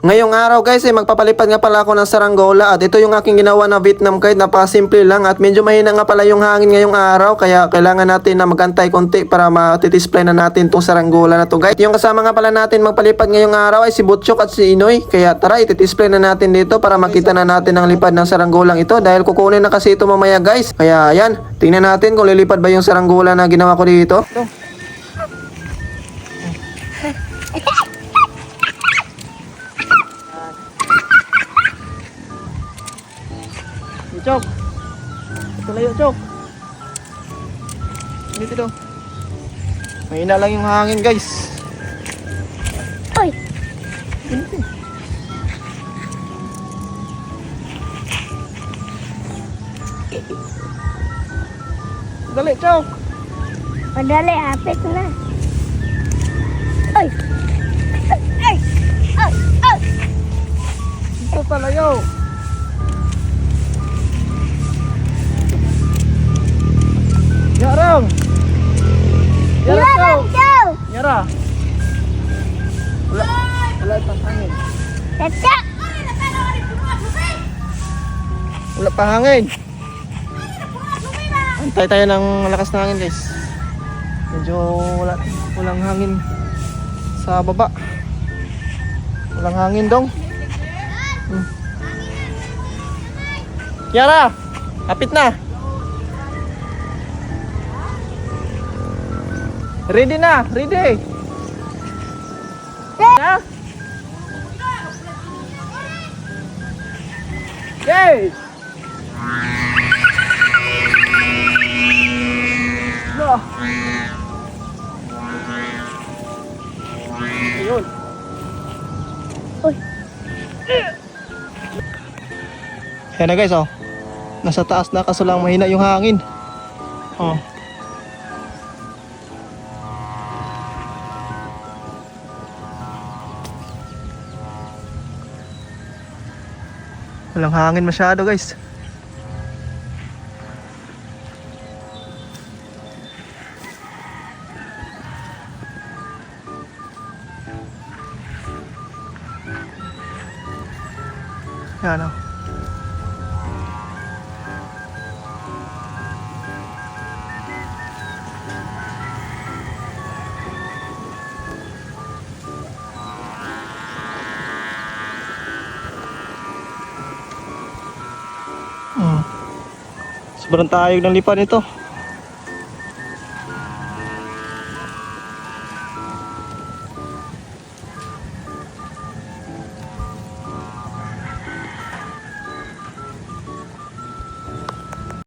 Ngayong araw guys ay magpapalipad nga pala ako ng saranggola at ito yung aking ginawa na Vietnam kite. Napakasimple lang at medyo mahina nga pala yung hangin ngayong araw kaya kailangan natin na magantay konti para matidisplay na natin tong saranggola na to guys. Yung kasama nga pala natin magpalipad ngayong araw ay si Butchok at si Inoy, kaya tara itidisplay na natin dito para makita na natin ang lipad ng saranggolang ito dahil kukunin na kasi ito mamaya guys. Kaya yan, tingnan natin kung lilipad ba yung saranggola na ginawa ko dito. Chok, tulayo Chok. Dito. Mahina lang yung hangin guys. Oy. Dali Chok. Madali, hapit na. Oy. Ay. Ay. Ay. Ito talayo. Yarang. Ilan daw? Yara. Wala pa hangin. Tata. Wala pa hangin. Antay tayo ng lakas na hangin guys. Medyo walang hangin sa baba. Walang hangin dong. Yara, kapit na. Ready na, ready. Na? Yay! No. Ayun. Uy. Ayan na guys, oh. Nasa taas na kaso lang mahina yung hangin. Oh. Walang hangin masyado guys. Yan o. Sobrang tayog ng lipan nito.